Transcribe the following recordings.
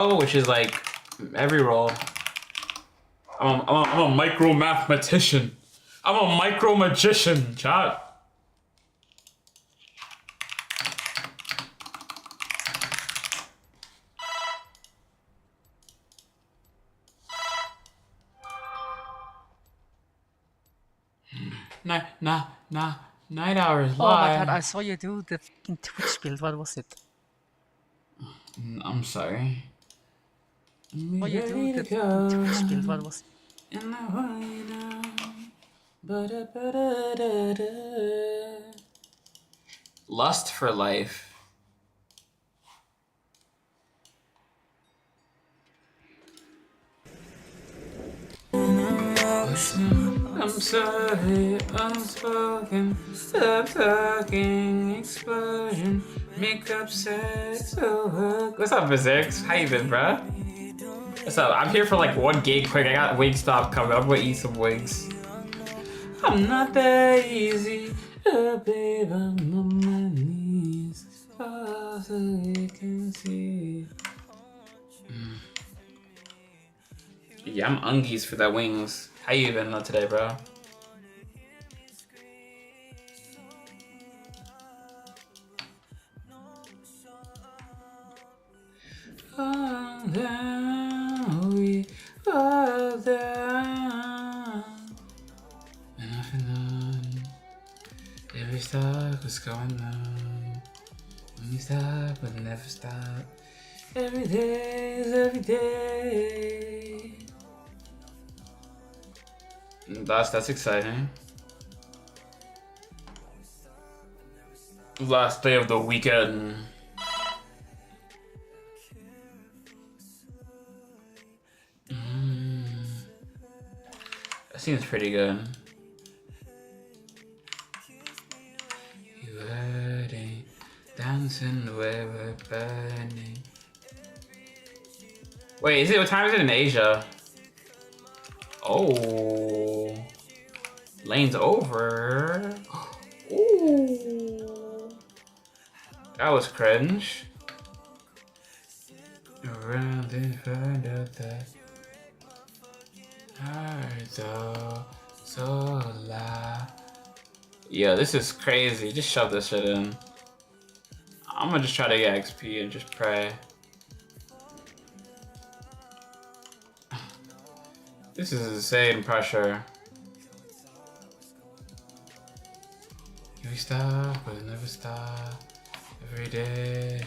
which is like every roll. I'm a micro mathematician. I'm a micro magician, chat. Nah. Night hours. Oh my god, Why? I saw you do the fucking Twitch build. What was it? I'm sorry. Oh, I'm you do ready to the fucking Twitch build. What go. was it? And I want you now. Ba-da-ba-da-da-da. Lust for life. I'm sorry, unspoken. Stop talking, explosion. Make up sex, oh, what's up, Physics? How you been, bruh? What's up? I'm here for like 1 gig quick. I got Wingstop coming. I'm gonna eat some wings. I'm not that easy. Oh, babe, I'm on my knees. Oh, so you can see. Yeah, I'm ungies for that wings. How you been today, bro? Oh, down, we are down. And off and on. Every stop was going on. When we stop, but never stop. Every day is every day. That's exciting. Last day of the weekend. That seems pretty good. You hurting, dancing where we're burning. Wait, what time is it in Asia? Oh, lane's over. Ooh, that was cringe. Around in front of the Sola. Yeah, this is crazy. Just shove this shit in. I'm gonna just try to get XP and just pray. This is insane pressure. We stop, but never stop. Every day.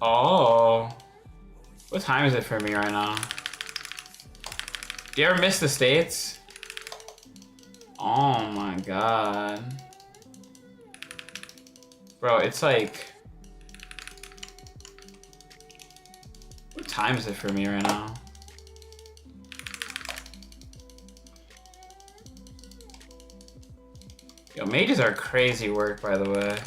Oh. What time is it for me right now? Do you ever miss the States? Oh my god. Bro, it's like... What time is it for me right now? Yo, mages are crazy work, by the way.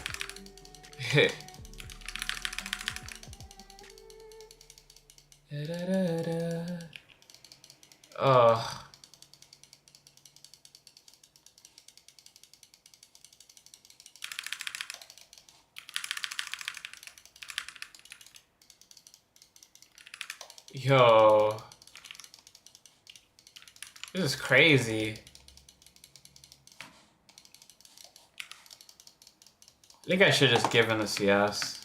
Oh. Yo. This is crazy. I think I should just give him the CS.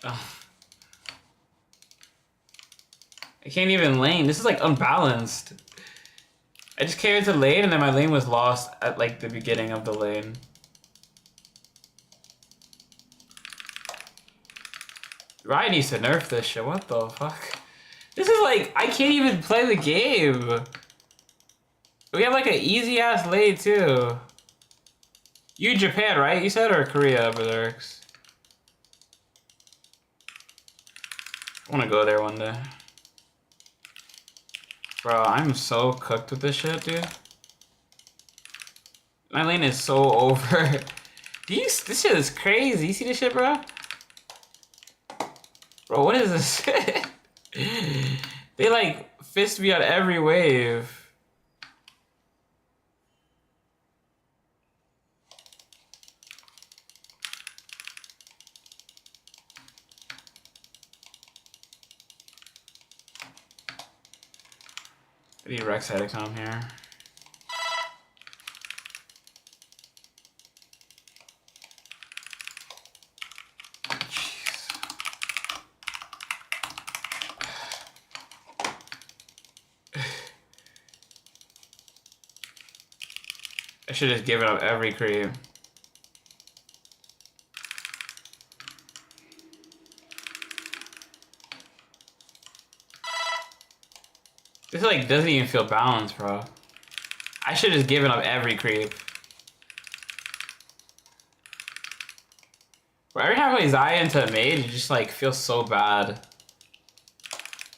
Oh. I can't even lane. This is like unbalanced. I just came into lane and then my lane was lost at like the beginning of the lane. Riot needs to nerf this shit. What the fuck? This is like, I can't even play the game. We have like an easy ass lane too. You Japan, right? You said, or Korea, Berserks? I wanna go there one day. Bro, I'm so cooked with this shit, dude. My lane is so over. This shit is crazy. You see this shit, bro? Bro, what is this shit? They like fist me on every wave. I need Xayah to come here. I should have given up every creep. This like doesn't even feel balanced, bro. I should have just given up every creep. Bro, every time I play Xayah into a mage, it just like feels so bad.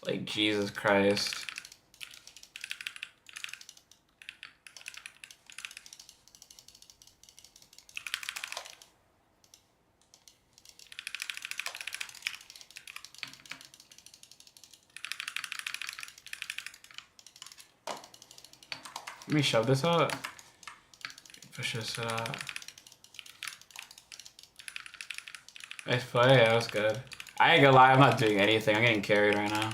Like Jesus Christ. Let me shove this out. Push this out. Nice play, that was good. I ain't gonna lie, I'm not doing anything. I'm getting carried right now.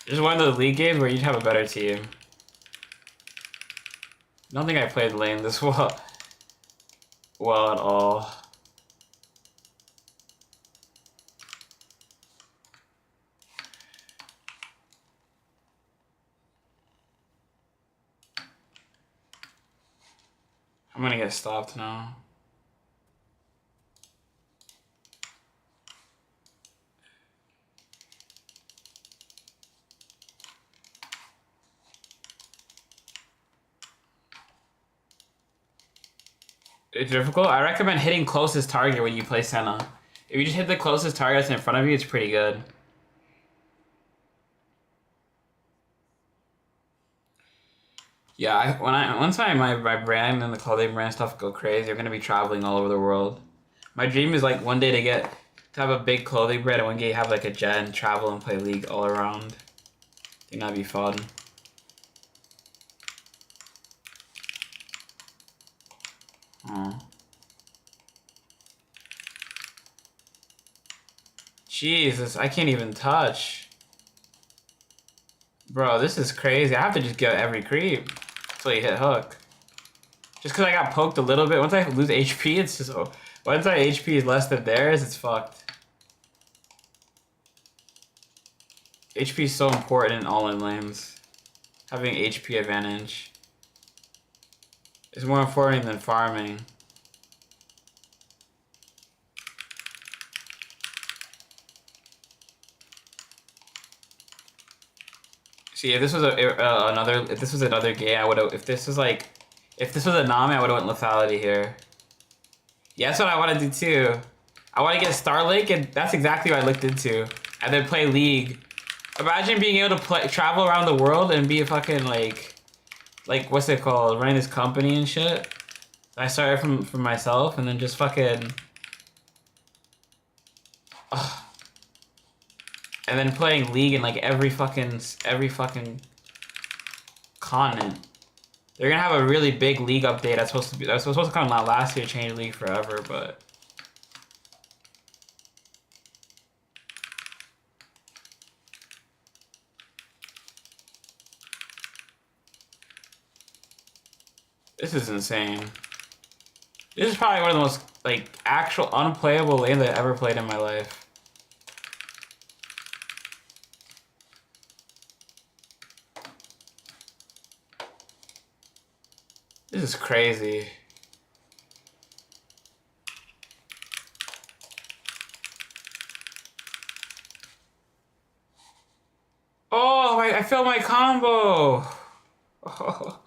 This is one of those league games where you have a better team. I don't think I played lane this well at all. I'm gonna get stopped now. It's difficult. I recommend hitting closest target when you play Senna. If you just hit the closest target that's in front of you, it's pretty good. Yeah, once my brand and the clothing brand stuff go crazy, I'm gonna be traveling all over the world. My dream is like one day to have a big clothing brand and one day have like a jet and travel and play League all around. I think that'd be fun. Oh. Jesus, I can't even touch. Bro, this is crazy. I have to just get every creep until you hit hook. Just because I got poked a little bit. Once I lose HP, it's just... Oh, once my HP is less than theirs, it's fucked. HP is so important in all-in lanes. Having HP advantage is more important than farming. See, if this was another game, I would have. If this was a Nami, I would have went lethality here. Yeah, that's what I want to do too. I want to get Star Lake, and that's exactly what I looked into. And then play League. Imagine being able to travel around the world and be a fucking like what's it called? Running this company and shit. I started from myself, and then just fucking. Ugh. And then playing League in like every fucking continent. They're gonna have a really big League update that's supposed to come out last year, change League forever, but this is insane. This is probably one of the most like actual unplayable lanes I've ever played in my life. This is crazy. Oh, I failed my combo. Oh.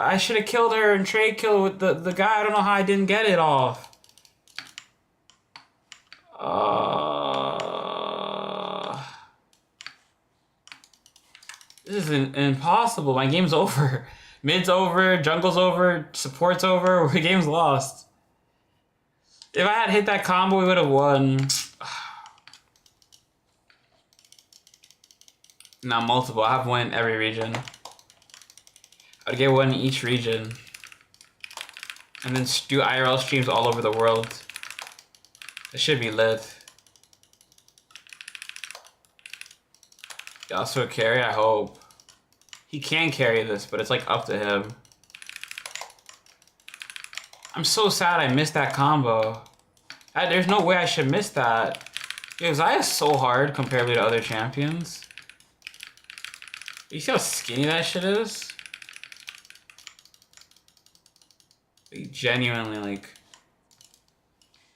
I should have killed her and trade kill with the guy. I don't know how I didn't get it off. This is impossible. My game's over. Mid's over, jungle's over, support's over, the game's lost. If I had hit that combo, we would have won. Not multiple. I have one in every region. I'd get one in each region. And then do IRL streams all over the world. It should be lit. Also carry, I hope. He can carry this, but it's like up to him. I'm so sad I missed that combo. There's no way I should miss that. Dude, Xayah's so hard compared to other champions. You see how skinny that shit is? Like, genuinely, like...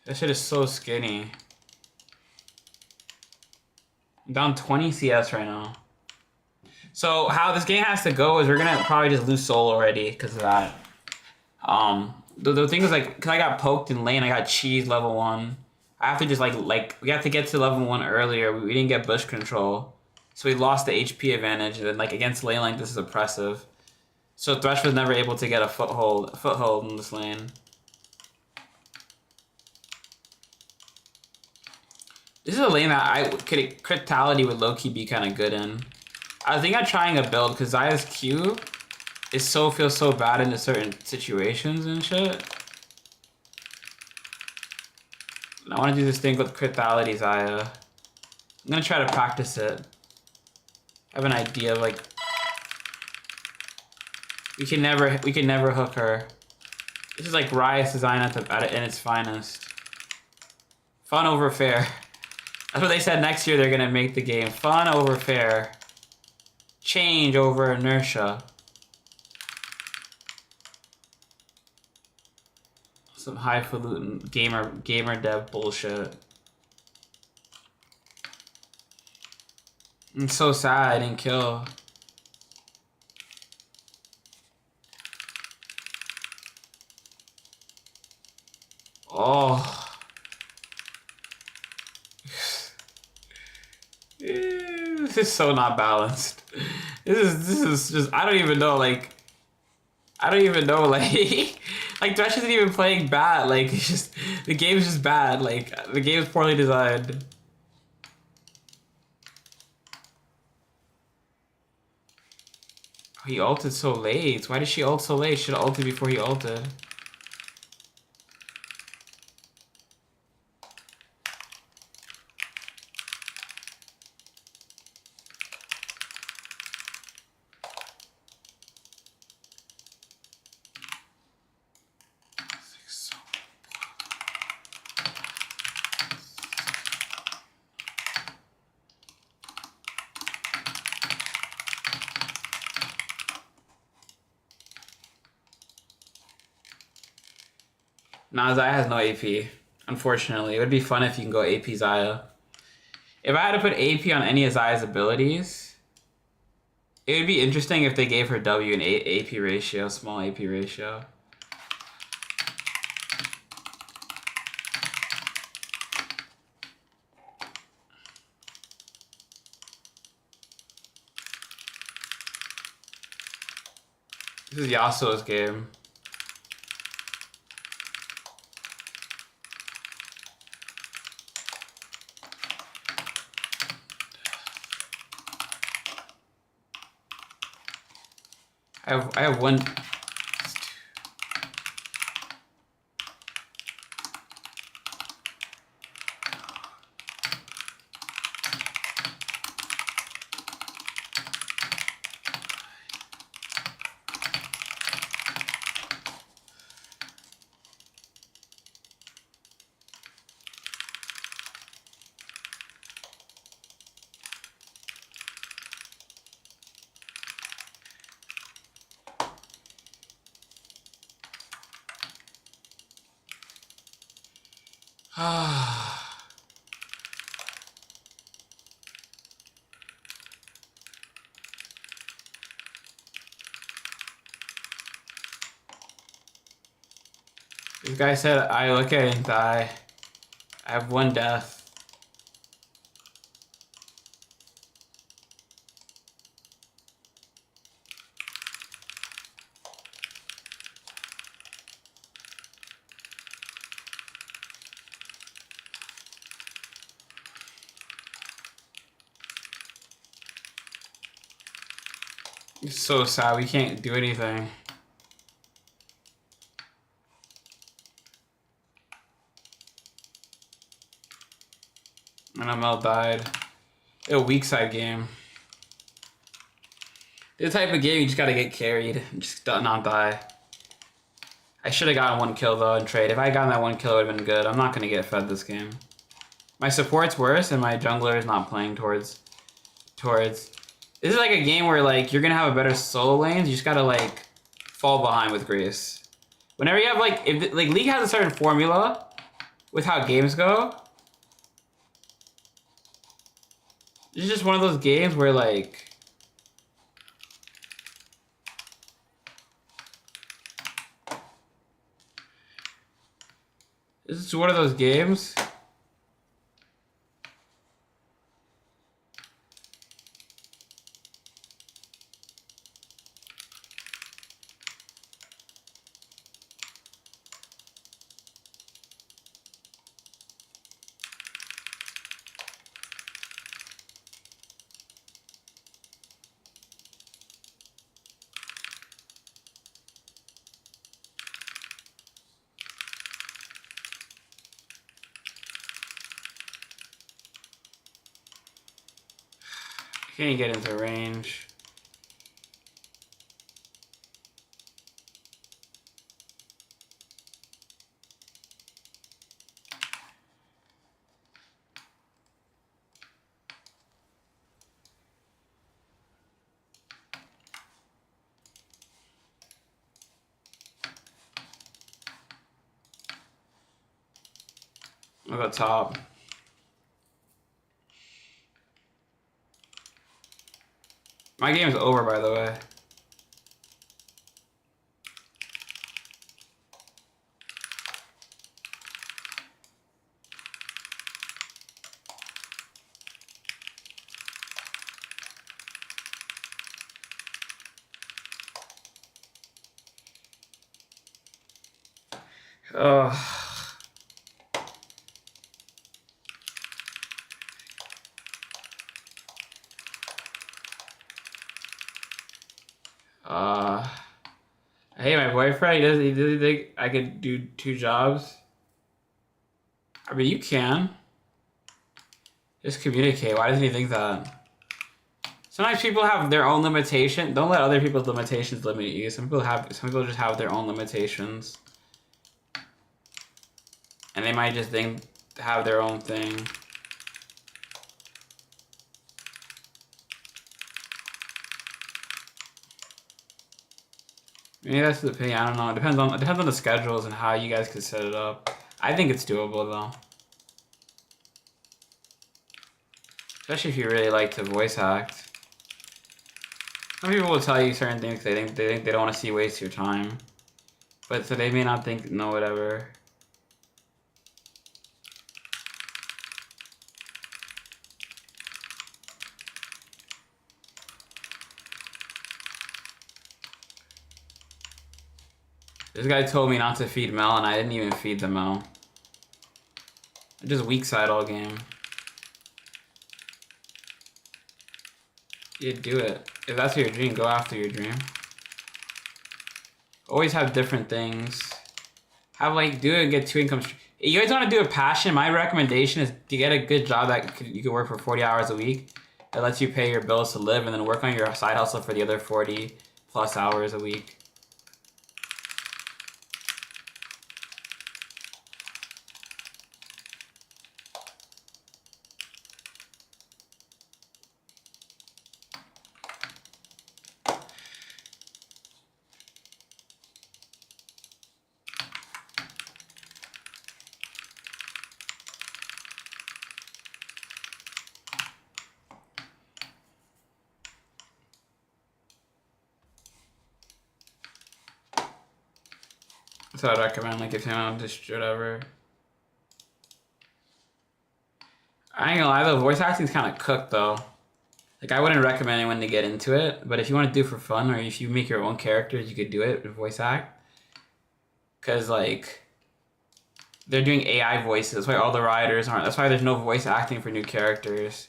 That shit is so skinny. I'm down 20 CS right now. So how this game has to go is we're gonna probably just lose soul already because of that. The thing is, like, cause I got poked in lane, I got cheese level 1. I have to just like we have to get to level 1 earlier. We didn't get bush control, so we lost the HP advantage. And then, like, against lane like this is oppressive. So Thresh was never able to get a foothold in this lane. This is a lane that criticality would low-key be kind of good in. I think I'm trying a build because Xayah's Q feels so bad in certain situations and shit. And I want to do this thing with criticality Xayah. I'm gonna try to practice it. I have an idea of, like, we can never hook her. This is like Riot's design in its finest. Fun over fair. That's what they said next year they're gonna make the game. Fun over fair. Change over inertia. Some highfalutin gamer dev bullshit. I'm so sad I didn't kill. Oh. This is so not balanced. This is just, I don't even know, like like Thresh isn't even playing bad, like it's just the game's just bad, like the game's poorly designed. Oh, he ulted so late. Why did she ult so late? Should have ulted before he ulted. Nah, Xayah has no AP. Unfortunately, it would be fun if you can go AP Xayah. If I had to put AP on any of Xayah's abilities, it would be interesting if they gave her W an AP ratio, small AP ratio. This is Yasuo's game. I have one. This guy said, I look at it and die. I have one death. It's so sad, we can't do anything. And ML died. A weak side game. The type of game you just gotta get carried, just not die. I should have gotten 1 kill though in trade. If I had gotten that 1 kill, it would have been good. I'm not gonna get fed this game. My support's worse, and my jungler is not playing towards. This is like a game where like you're gonna have a better solo lanes. You just gotta like fall behind with grace. Whenever you have like, if like League has a certain formula with how games go. It's just one of those games where like. This is one of those games. Can't get into range. I'll go top. My game's over, by the way. Ugh. I hate my boyfriend. He doesn't think I could do 2 jobs. I mean, you can. Just communicate. Why doesn't he think that? Sometimes people have their own limitation. Don't let other people's limitations limit you. Some people just have their own limitations. And they might just have their own thing. Maybe that's the opinion. I don't know. It depends on the schedules and how you guys can set it up. I think it's doable though. Especially if you really like to voice act. Some people will tell you certain things they don't want to see waste your time. But so they may not think no whatever. This guy told me not to feed Mel, and I didn't even feed the Mel. I just weak side all game. Yeah, do it. If that's your dream, go after your dream. Always have different things. Have like, do it and get 2 income streams. If you guys want to do a passion, my recommendation is to get a good job that you can work for 40 hours a week. That lets you pay your bills to live, and then work on your side hustle for the other 40 plus hours a week. So I'd recommend, like, if you want to just whatever. I ain't gonna lie though, voice acting's kind of cooked though. Like, I wouldn't recommend anyone to get into it, but if you want to do it for fun, or if you make your own characters, you could do it with voice act. Cause like, they're doing AI voices. That's why all the riders aren't. That's why there's no voice acting for new characters.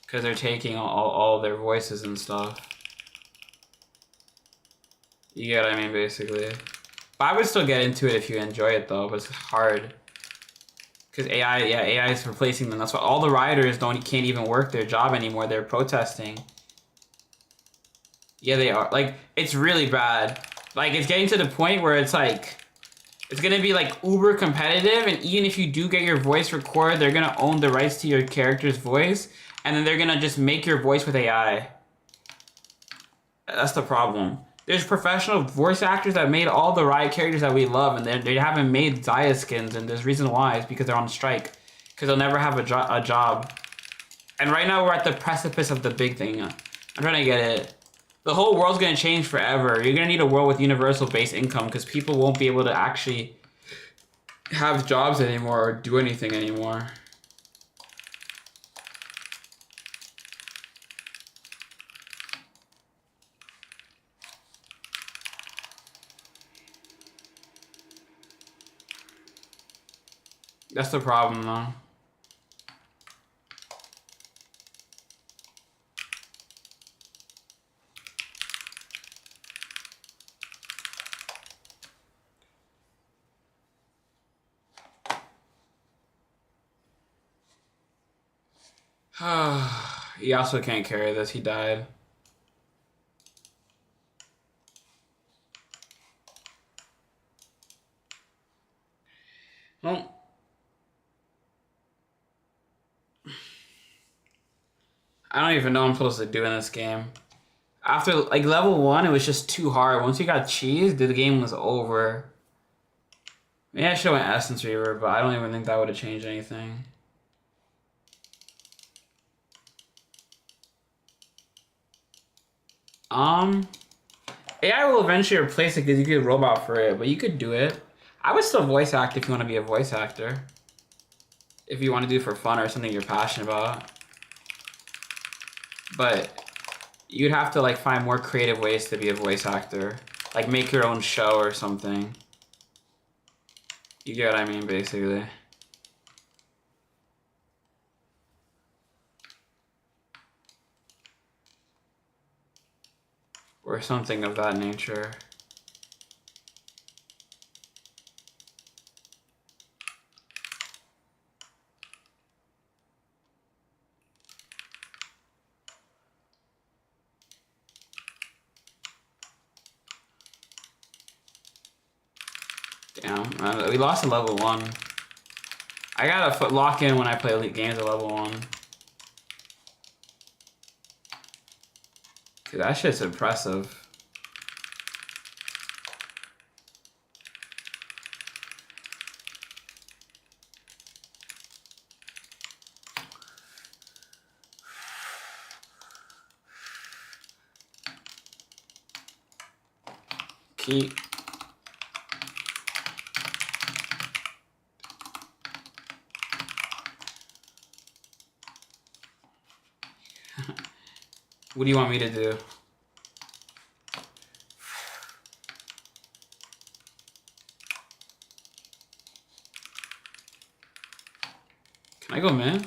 Cause they're taking all their voices and stuff. You get what I mean, basically. But I would still get into it if you enjoy it though, but it's hard. Because AI is replacing them. That's why all the riders can't even work their job anymore. They're protesting. Yeah, they are. Like, it's really bad. Like, it's getting to the point where it's like, it's gonna be like uber competitive, and even if you do get your voice recorded, they're gonna own the rights to your character's voice, and then they're gonna just make your voice with AI. That's the problem. There's professional voice actors that made all the Riot characters that we love, and they haven't made Xayah skins, and there's reason why. It's because they're on strike. Because they'll never have a job. And right now we're at the precipice of the big thing. I'm trying to get it. The whole world's gonna change forever. You're gonna need a world with universal base income because people won't be able to actually have jobs anymore or do anything anymore. That's the problem, though. He also can't carry this. He died. Well, I don't even know what I'm supposed to do in this game. After, like, level 1, it was just too hard. Once you got cheesed, the game was over. Maybe I should have went Essence Reaver, but I don't even think that would have changed anything. AI will eventually replace it because you could robot for it, but you could do it. I would still voice act if you want to be a voice actor. If you want to do it for fun or something you're passionate about. But you'd have to like find more creative ways to be a voice actor. Like make your own show or something. You get what I mean, basically. Or something of that nature. Damn, we lost at level 1. I gotta lock in when I play elite games at level 1. Dude, that shit's impressive. Keep. What do you want me to do? Can I go, man?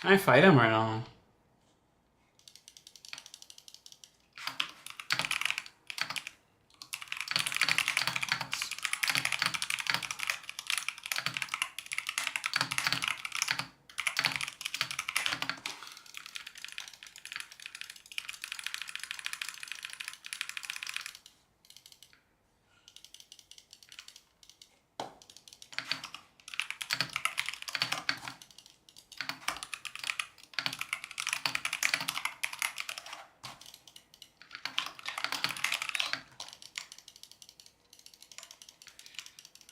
Can I fight him right now?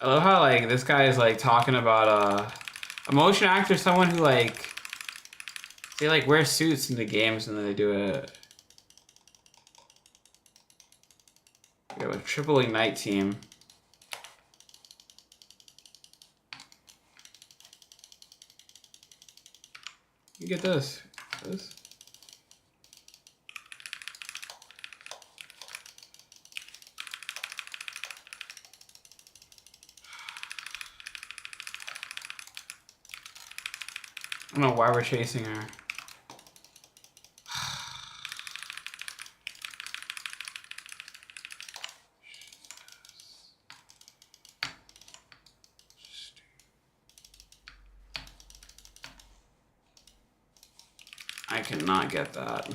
I love how like this guy is like talking about a motion actor, someone who like they like wear suits in the games and then they do it. We have a triple ignite team. You get this. This. I don't know why we're chasing her. cannot get that.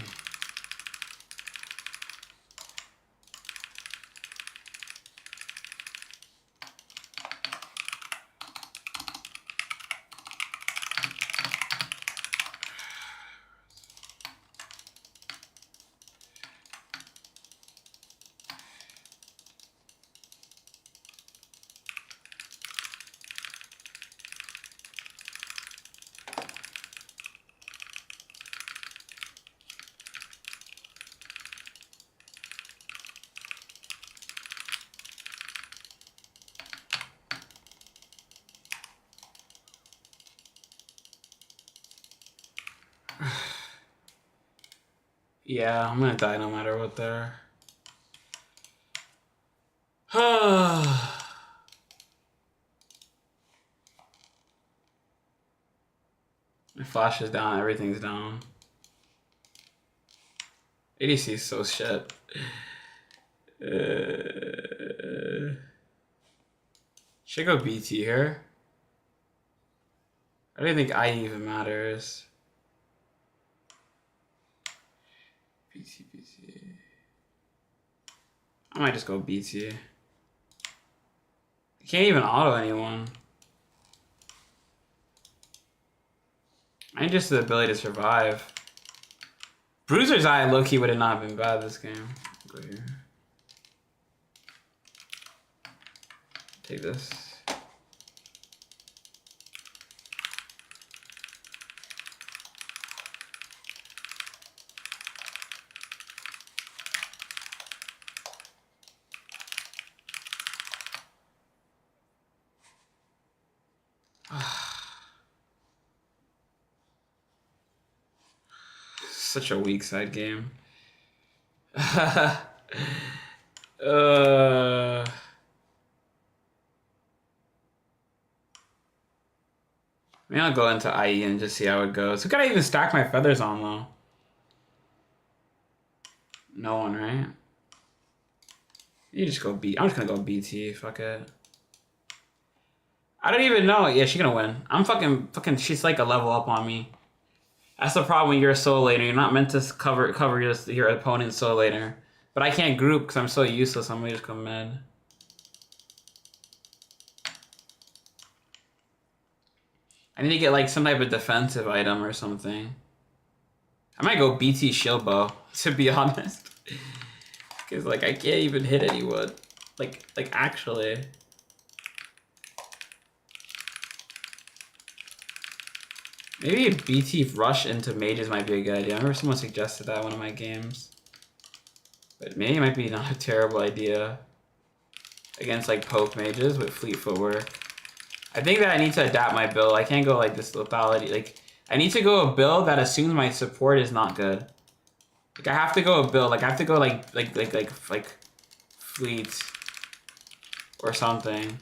Yeah, I'm gonna die no matter what there. My flash is down, everything's down. ADC is so shit. Should I go BT here? I don't think I even matters. BT. I might just go BT. You can't even auto anyone. I need just the ability to survive. Bruiser's Eye low-key would have not been bad this game. Go here. Take this. Such a weak side game. Maybe I'll go into IE and just see how it goes. Who can I even stack my feathers on though? No one, right? You just go B. I'm just gonna go BT. Fuck it. I don't even know. Yeah, she's gonna win. I'm fucking. She's like a level up on me. That's the problem when you're a solo laner. You're not meant to cover your opponent's solo laner. But I can't group because I'm so useless. I'm gonna just go mid. I need to get like some type of defensive item or something. I might go BT shield bow, to be honest. Because like I can't even hit anyone. Like actually. Maybe a BT rush into mages might be a good idea. I remember someone suggested that in one of my games. But maybe it might be not a terrible idea against like poke mages with fleet footwork. I think that I need to adapt my build. I can't go like this lethality. Like I need to go a build that assumes my support is not good. Like I have to go a build. Like I have to go like fleet or something.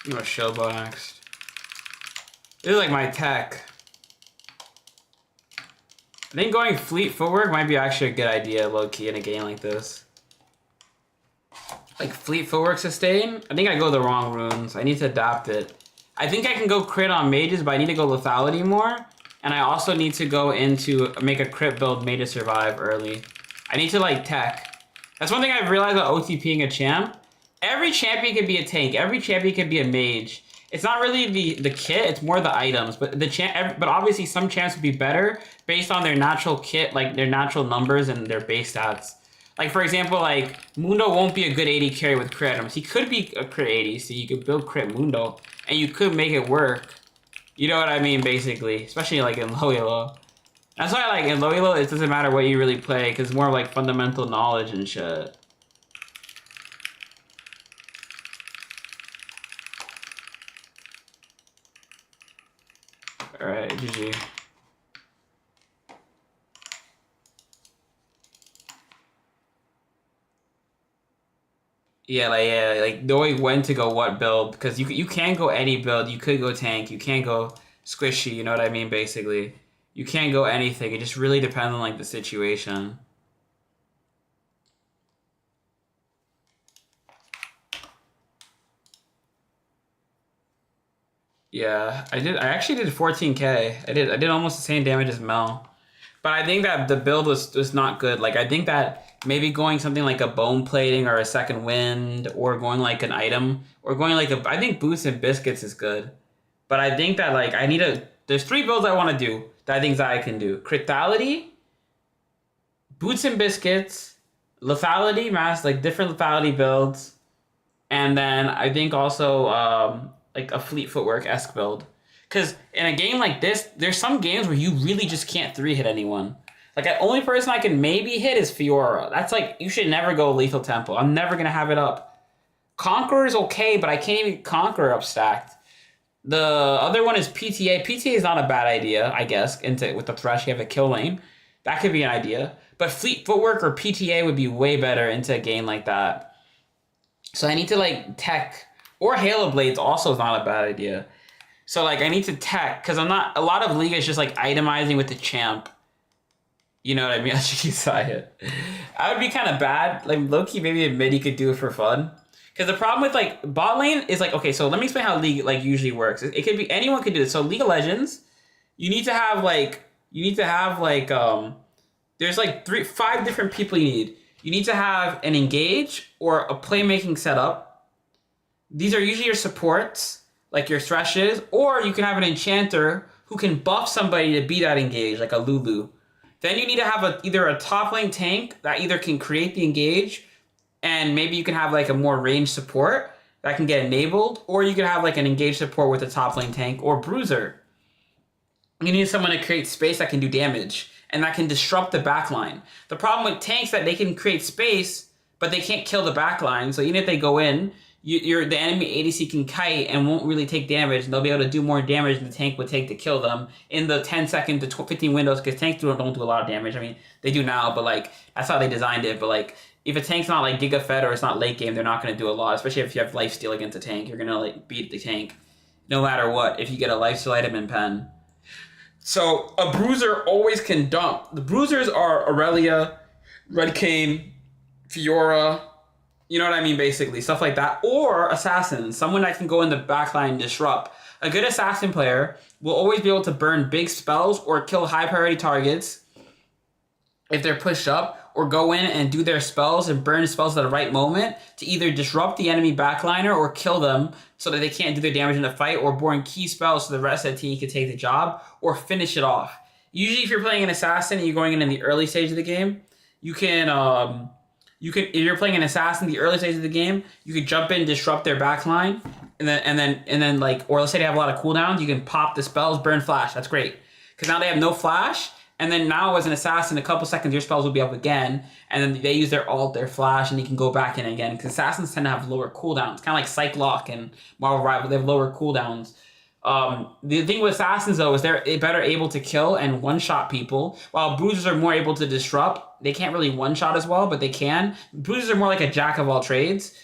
I'm gonna Showbow next. This is like my tech. I think going Fleet Footwork might be actually a good idea, low-key, in a game like this. Like Fleet Footwork sustain? I think I go the wrong runes. I need to adapt it. I think I can go crit on mages, but I need to go lethality more. And I also need to go into make a crit build made to survive early. I need to like tech. That's one thing I've realized about OTPing a champ. Every champion can be a tank. Every champion can be a mage. It's not really the kit, it's more the items. But but obviously some champs would be better based on their natural kit, like their natural numbers and their base stats. Like for example, like Mundo won't be a good 80 carry with crit items. He could be a crit 80, so you could build crit Mundo and you could make it work. You know what I mean, basically, especially like in low elo. That's why like in low elo it doesn't matter what you really play because it's more like fundamental knowledge and shit. All right, GG. Yeah, like knowing when to go what build, because you can go any build. You could go tank. You can't go squishy. You know what I mean? Basically, you can't go anything. It just really depends on like the situation. Yeah, I actually did 14K. I did almost the same damage as Mel. But I think that the build was not good. Like I think that maybe going something like a bone plating or a second wind or going like an item or going like I think boots and biscuits is good. But I think that like there's 3 builds I want to do that I think Xayah can do. Critality, boots and biscuits, lethality, like different lethality builds, and then I think also like a fleet footwork-esque build. Because in a game like this, there's some games where you really just can't 3-hit anyone. Like, the only person I can maybe hit is Fiora. That's like, you should never go Lethal Temple. I'm never going to have it up. Conqueror is okay, but I can't even Conqueror up stacked. The other one is PTA. PTA is not a bad idea, I guess, with the Thresh, you have a kill lane. That could be an idea. But Fleet Footwork or PTA would be way better into a game like that. So I need to, like, tech. Or Halo Blades also is not a bad idea. So, like, I need to tech, because a lot of League is just, like, itemizing with the champ. You know what I mean? I should use Xayah. I would be kind of bad. Like, low-key, maybe a mid, you could do it for fun. Because the problem with, like, bot lane is, like, okay, so let me explain how League, like, usually works. It could be, anyone could do this. So, League of Legends, you need to have, there's, like, 5 different people you need. You need to have an engage or a playmaking setup. These are usually your supports, like your Threshes, or you can have an enchanter who can buff somebody to be that engage, like a Lulu. Then you need to have either a top lane tank that either can create the engage, and maybe you can have like a more ranged support that can get enabled, or you can have like an engaged support with a top lane tank or bruiser. You need someone to create space that can do damage, and that can disrupt the backline. The problem with tanks is that they can create space, but they can't kill the backline, so even if they go in, the enemy ADC can kite and won't really take damage, and they'll be able to do more damage than the tank would take to kill them in the 10 second to 15 windows, because tanks don't do a lot of damage. I mean, they do now, but like, that's how they designed it. But like, if a tank's not like Giga Fed or it's not late game, they're not going to do a lot, especially if you have lifesteal against a tank. You're going to like beat the tank no matter what if you get a lifesteal item in pen. So a bruiser always can dump. The bruisers are Aurelia, Red Cane, Fiora, you know what I mean, basically. Stuff like that. Or assassins. Someone that can go in the backline and disrupt. A good assassin player will always be able to burn big spells or kill high priority targets if they're pushed up, or go in and do their spells and burn spells at the right moment to either disrupt the enemy backliner or kill them so that they can't do their damage in the fight, or burn key spells so the rest of the team can take the job or finish it off. Usually if you're playing an assassin and you're going in the early stage of the game, you can if you're playing an assassin in the early stage of the game, you could jump in, disrupt their backline, and then like, or let's say they have a lot of cooldowns, you can pop the spells, burn flash. That's great. Because now they have no flash, and then now as an assassin, a couple seconds your spells will be up again, and then they use their ult, their flash, and you can go back in again. Because assassins tend to have lower cooldowns. Kind of like Cyclock and Marvel Rival, they have lower cooldowns. The thing with assassins though is they're better able to kill and one-shot people, while bruisers are more able to disrupt. They can't really one-shot as well, but they can. Bruisers are more like a jack of all trades.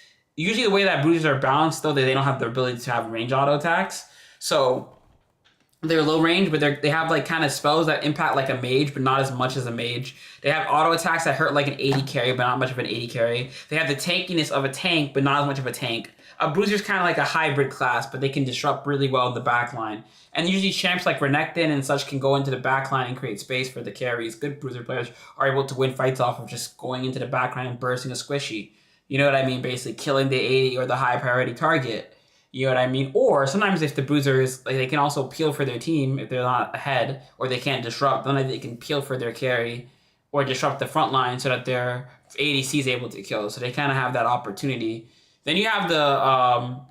usually the way that bruisers are balanced, though, they don't have the ability to have range auto attacks. So they're low range, but they have like kind of spells that impact like a mage, but not as much as a mage. They have auto attacks that hurt like an 80 carry, but not much of an 80 carry. They have the tankiness of a tank, but not as much of a tank. A bruiser's kind of like a hybrid class, but they can disrupt really well in the backline. And usually champs like Renekton and such can go into the backline and create space for the carries. Good bruiser players are able to win fights off of just going into the backline and bursting a squishy. You know what I mean? Basically killing the 80 or the high priority target. You know what I mean? Or sometimes if the bruiser is, like, they can also peel for their team if they're not ahead or they can't disrupt. Then they can peel for their carry or disrupt the front line so that their ADC is able to kill. So they kind of have that opportunity. Then you have the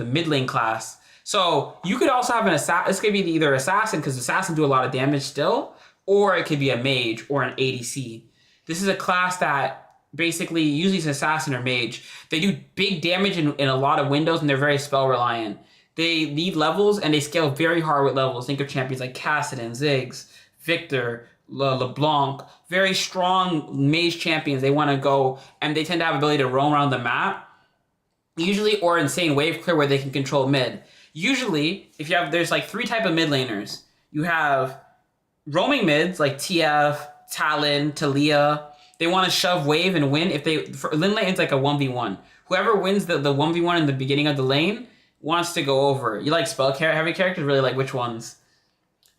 mid lane class. So you could also have an assassin. This could be either assassin because assassins do a lot of damage still, or it could be a mage or an ADC. This is a class that basically usually it's an assassin or mage. They do big damage in a lot of windows and they're very spell reliant. They need levels and they scale very hard with levels. Think of champions like Kassadin, Ziggs, Victor, LeBlanc. Very strong mage champions. They want to go and they tend to have ability to roam around the map. Usually, or insane wave clear where they can control mid. Usually, if you have, there's like 3 type of mid laners. You have roaming mids like TF, Talon, Talia. They want to shove wave and win. For Lin lane, it's like a 1v1. Whoever wins the 1v1 in the beginning of the lane wants to go over. You like spell heavy characters? Really like which ones?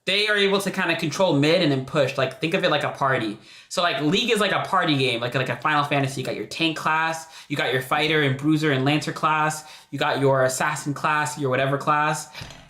They are able to kind of control mid and then push. Like, think of it like a party. So like League is like a party game, like a Final Fantasy. You got your tank class, you got your fighter and bruiser and lancer class, you got your assassin class, your whatever class.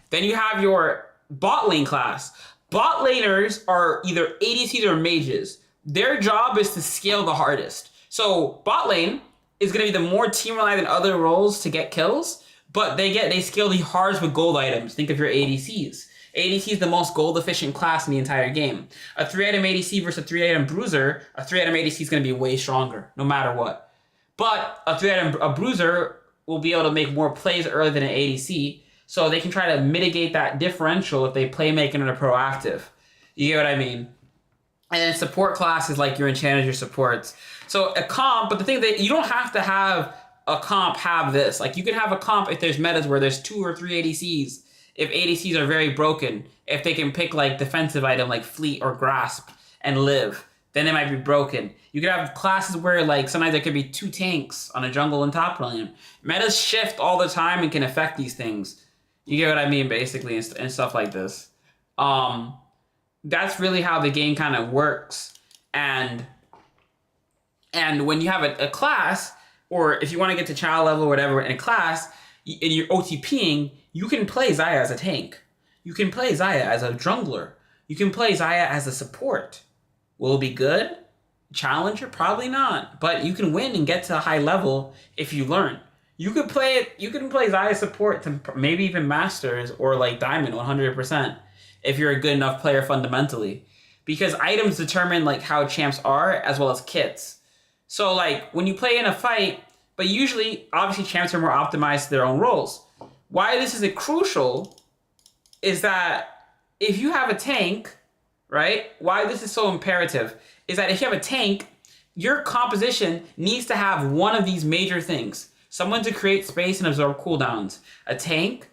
Then you have your bot lane class. Bot laners are either ADCs or mages. Their job is to scale the hardest. So bot lane is going to be the more team reliant than other roles to get kills, but they scale the hardest with gold items. Think of your ADCs. ADC is the most gold efficient class in the entire game. A 3-item ADC versus a 3-item bruiser, a 3-item ADC is going to be way stronger, no matter what. But a 3-item bruiser will be able to make more plays earlier than an ADC, so they can try to mitigate that differential if they play making and are proactive. You get what I mean? And then support class is like your enchanters, your supports. So a comp, but the thing that you don't have to have a comp have this. Like you can have a comp if there's metas where there's 2 or 3 ADCs. If ADCs are very broken, if they can pick like defensive item like Fleet or Grasp and live, then it might be broken. You could have classes where like sometimes there could be 2 tanks on a jungle and top lane. Metas shift all the time and can affect these things. You get what I mean, basically, and stuff like this. That's really how the game kind of works. And when you have a class, or if you want to get to child level or whatever in a class, and you're OTPing, you can play Xayah as a tank. You can play Xayah as a jungler. You can play Xayah as a support. Will it be good? Challenger? Probably not. But you can win and get to a high level if you learn. You can play Xayah support to maybe even Masters or like Diamond 100% if you're a good enough player fundamentally. Because items determine like how champs are as well as kits. So like when you play in a fight, but usually obviously champs are more optimized to their own roles. Why this is crucial is that if you have a tank, right? Why this is so imperative is that if you have a tank, your composition needs to have one of these major things. Someone to create space and absorb cooldowns. A tank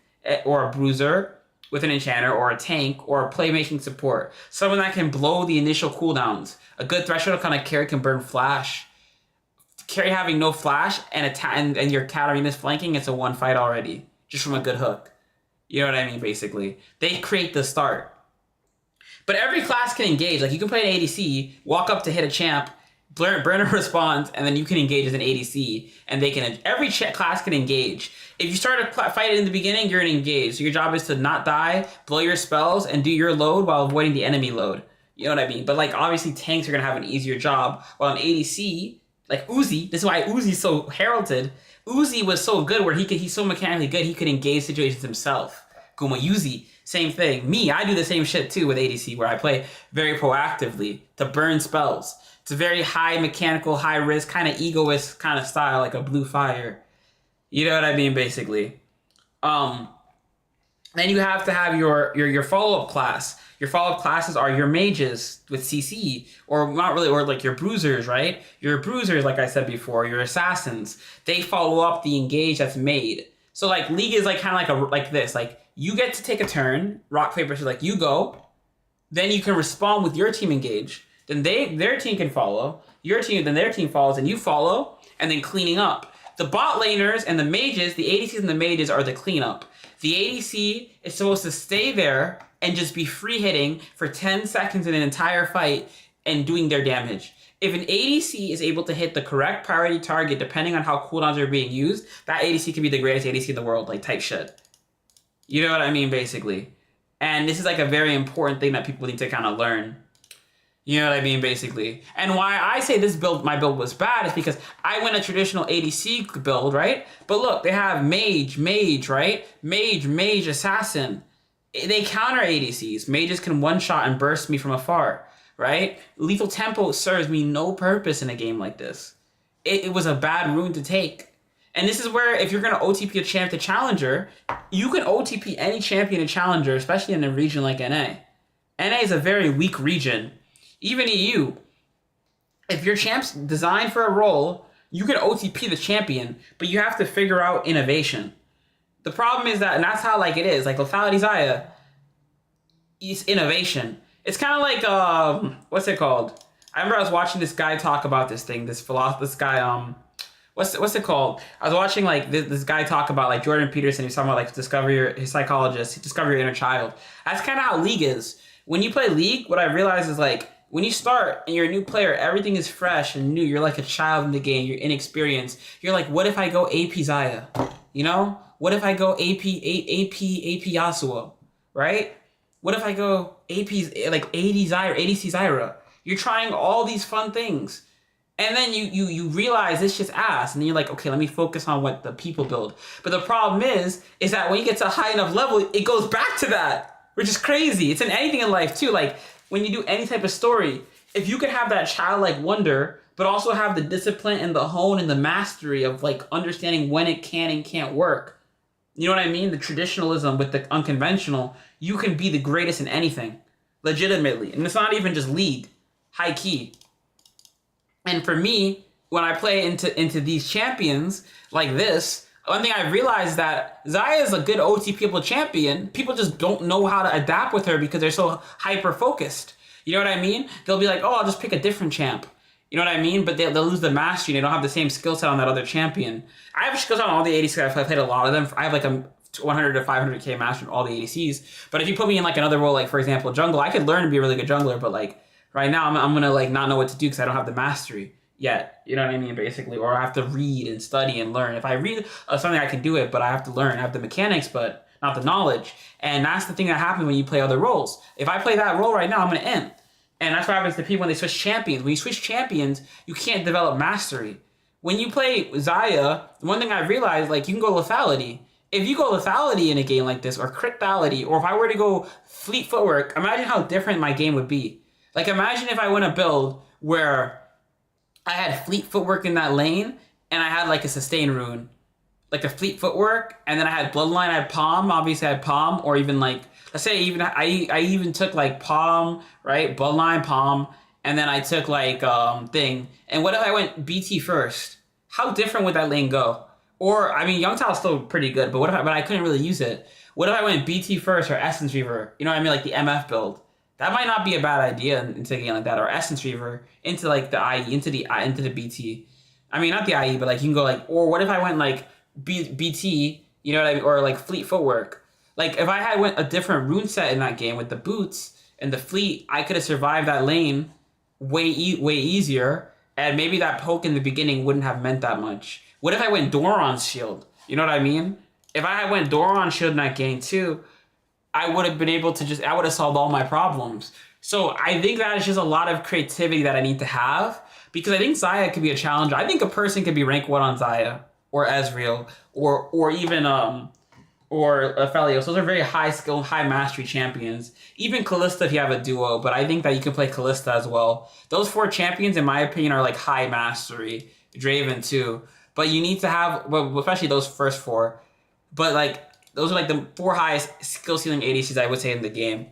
or a bruiser with an enchanter, or a tank or a playmaking support. Someone that can blow the initial cooldowns. A good threshold kind of carry can burn flash. Carry having no flash and your countering this flanking, it's a 1 fight already. Just from a good hook. You know what I mean, basically. They create the start. But every class can engage. Like, you can play an ADC, walk up to hit a champ, burn a response, and then you can engage as an ADC. And every class can engage. If you start a fight in the beginning, you're going to engage. So your job is to not die, blow your spells, and do your load while avoiding the enemy load. You know what I mean? But, like, obviously tanks are going to have an easier job. While an ADC, like Uzi, this is why Uzi's so heralded. Uzi was so good where he's so mechanically good, he could engage situations himself. Guma Uzi, same thing. Me, I do the same shit too with ADC, where I play very proactively to burn spells. It's a very high mechanical, high risk, kind of egoist kind of style, like a blue fire. You know what I mean, basically. Then you have to have your follow-up class. Your follow-up classes are your mages with CC, or not really, or like your bruisers, right? Your bruisers, like I said before, your assassins. They follow up the engage that's made. So like League is like kind of like this. Like you get to take a turn, rock paper scissors. Like you go, then you can respond with your team engage. Then their team can follow your team. Then their team follows, and you follow, and then cleaning up. The bot laners and the mages, the ADCs and the mages are the cleanup. The ADC is supposed to stay there and just be free hitting for 10 seconds in an entire fight and doing their damage. If an ADC is able to hit the correct priority target depending on how cooldowns are being used, that ADC can be the greatest ADC in the world, like type shit. You know what I mean, basically. And this is like a very important thing that people need to kind of learn. You know what I mean, basically. And why I say my build was bad is because I went a traditional ADC build, right? But look, they have mage, right? Mage, assassin. They counter ADCs. Mages can one-shot and burst me from afar, right? Lethal Tempo serves me no purpose in a game like this. It was a bad rune to take. And this is where, if you're going to OTP a champ to Challenger, you can OTP any champion to Challenger, especially in a region like NA. NA is a very weak region. Even EU, if your champ's designed for a role, you can OTP the champion, but you have to figure out innovation. The problem is that, and that's how like it is, like Lethality Xayah, is innovation. It's kind of like, what's it called? I remember I was watching this guy talk about this thing, this guy, what's it called? I was watching like this guy talk about like Jordan Peterson. He was talking about like his psychologist, discover your inner child. That's kind of how League is. When you play League, what I realize is like, when you start and you're a new player, everything is fresh and new. You're like a child in the game. You're inexperienced. You're like, what if I go AP Xayah? You know? What if I go AP Yasuo? Right? What if I go AP, like ADC Zyra? You're trying all these fun things. And then you realize it's just ass. And then you're like, okay, let me focus on what the people build. But the problem is that when you get to a high enough level, it goes back to that. Which is crazy. It's in anything in life too. Like, when you do any type of story, if you could have that childlike wonder, but also have the discipline and the hone and the mastery of like understanding when it can and can't work, you know what I mean? The traditionalism with the unconventional, you can be the greatest in anything, legitimately. And it's not even just League, high key. And for me, when I play into these champions like this, one thing I realized is that Xayah is a good OTPable champion. People just don't know how to adapt with her because they're so hyper-focused. You know what I mean? They'll be like, oh, I'll just pick a different champ. You know what I mean? But they'll lose the mastery. They don't have the same skill set on that other champion. I have skill set on all the ADCs. I've played a lot of them. I have like a 100 to 500k mastery on all the ADCs. But if you put me in like another role, like for example, jungle, I could learn to be a really good jungler. But like right now, I'm going to like not know what to do because I don't have the mastery yet, you know what I mean, basically, or I have to read and study and learn. If I read something, I can do it, but I have to learn. I have the mechanics, but not the knowledge. And that's the thing that happens when you play other roles. If I play that role right now, I'm going to end. And that's what happens to people when they switch champions. When you switch champions, you can't develop mastery. When you play Xayah, one thing I realized, like, you can go lethality. If you go lethality in a game like this, or critality, or if I were to go fleet footwork, imagine how different my game would be. Like, imagine if I went a build where I had fleet footwork in that lane, and I had like a sustain rune, like a fleet footwork, and then I had bloodline, I had palm, obviously I had palm, or even like, let's say even I even took like palm, right, bloodline, palm, and then I took like thing. And what if I went BT first? How different would that lane go? Or I mean, Young Tal's still pretty good, but but I couldn't really use it. What if I went BT first or Essence Reaver? You know what I mean, like the MF build. That might not be a bad idea into a game like that, or Essence Reaver into like the IE, into the BT. I mean, not the IE, but like you can go like, or what if I went like BT, you know what I mean, or like Fleet Footwork. Like if I had went a different rune set in that game with the boots and the fleet, I could have survived that lane way easier, and maybe that poke in the beginning wouldn't have meant that much. What if I went Doran's shield? You know what I mean? If I had went Doran's shield in that game too, I would have been able to I would have solved all my problems. So I think that is just a lot of creativity that I need to have, because I think Xayah could be a challenger. I think a person could be rank 1 on Xayah or Ezreal or even or Aphelios. Those are very high skill, high mastery champions. Even Kalista if you have a duo, but I think that you can play Kalista as well. Those 4 champions, in my opinion, are like high mastery. Draven too. But you need to have, well, especially those first 4. But like, Those are like the 4 highest skill ceiling ADCs I would say in the game.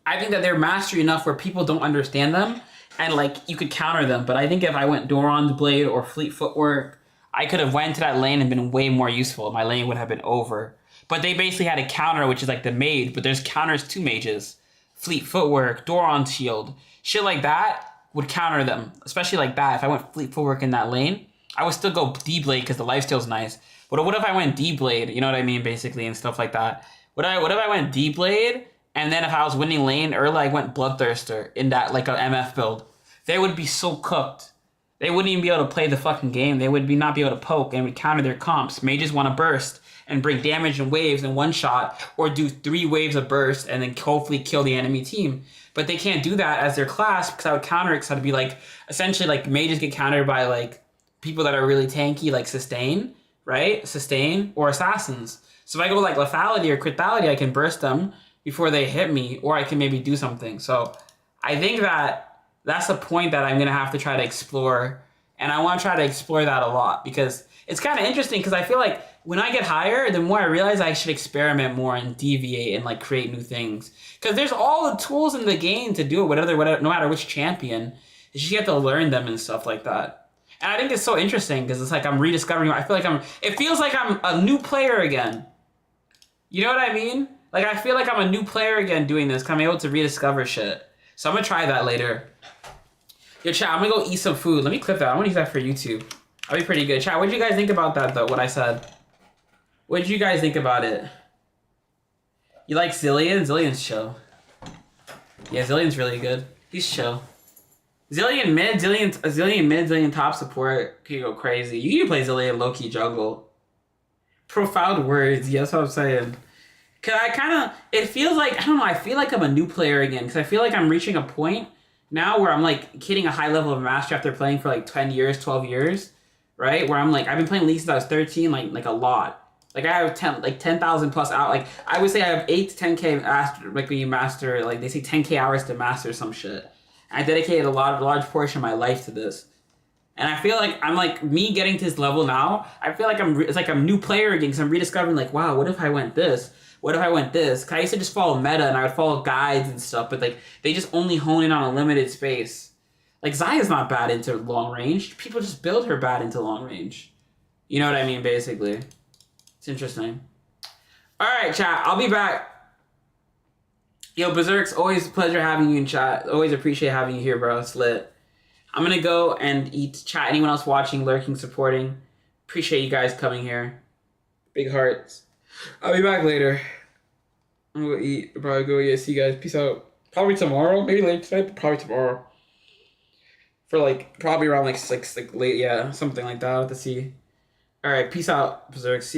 I think that they're mastery enough where people don't understand them, and like you could counter them. But I think if I went Doran's Blade or Fleet Footwork, I could have went to that lane and been way more useful. My lane would have been over. But they basically had a counter, which is like the mage, but there's counters to mages. Fleet Footwork, Doran's Shield, shit like that would counter them. Especially like that. If I went Fleet Footwork in that lane, I would still go D-Blade because the lifesteal's nice. But what if I went D-Blade, you know what I mean, basically, and stuff like that? What if I went D-Blade, and then if I was winning lane early, I went Bloodthirster in that, like, a MF build? They would be so cooked. They wouldn't even be able to play the fucking game. They would not be able to poke and would counter their comps. Mages want to burst and bring damage in waves in one shot, or do 3 waves of burst and then hopefully kill the enemy team. But they can't do that as their class because I would counter it because I'd be like, essentially, like, mages get countered by, like, people that are really tanky, like Sustain, right? Sustain, or Assassins. So if I go, like, Lethality or Critality, I can burst them before they hit me, or I can maybe do something. So I think that that's a point that I'm going to have to try to explore, and I want to try to explore that a lot because it's kind of interesting because I feel like when I get higher, the more I realize I should experiment more and deviate and like create new things. Because there's all the tools in the game to do it, whatever, no matter which champion. You just have to learn them and stuff like that. And I think it's so interesting because it's like I'm rediscovering. I feel like it feels like I'm a new player again. You know what I mean? Like I feel like I'm a new player again doing this because I'm able to rediscover shit. So I'm gonna try that later. Yo, chat, I'm gonna go eat some food. Let me clip that. I want to use that for YouTube. That'll be pretty good. Chat, what did you guys think about that though? What I said. What did you guys think about it? You like Zillion? Zillion's chill. Yeah, Zillion's really good. He's chill. Zillion mid, Zillion top support could go crazy. You can play Zillion low-key jungle. Profound words, yeah, that's what I'm saying. Cause it feels like, I don't know, I feel like I'm a new player again. Cause I feel like I'm reaching a point now where I'm like hitting a high level of mastery after playing for like 10 years, 12 years, right? Where I'm like, I've been playing League since I was 13, like a lot. Like I have 10,000 plus out. Like I would say I have 8 to 10k master, like when you master, like they say 10k hours to master some shit. I dedicated a large portion of my life to this, and I feel like I'm like me getting to this level now. I feel like it's like I'm a new player again because I'm rediscovering like, wow, what if I went this? What if I went this? Cause I used to just follow meta and I would follow guides and stuff, but like they just only hone in on a limited space. Like Xayah's not bad into long range. People just build her bad into long range. You know what I mean, basically. It's interesting. All right, chat. I'll be back. Yo, Berserk's always a pleasure having you in chat. Always appreciate having you here, bro. It's lit. I'm gonna go and eat. Chat. Anyone else watching, lurking, supporting? Appreciate you guys coming here. Big hearts. I'll be back later. I'm gonna go eat. I'll probably go. Yeah, see you guys. Peace out. Probably tomorrow. Maybe later tonight, but probably tomorrow. For like probably around like 6, like late. Yeah, something like that. I'll have to see. All right. Peace out, Berserk. See.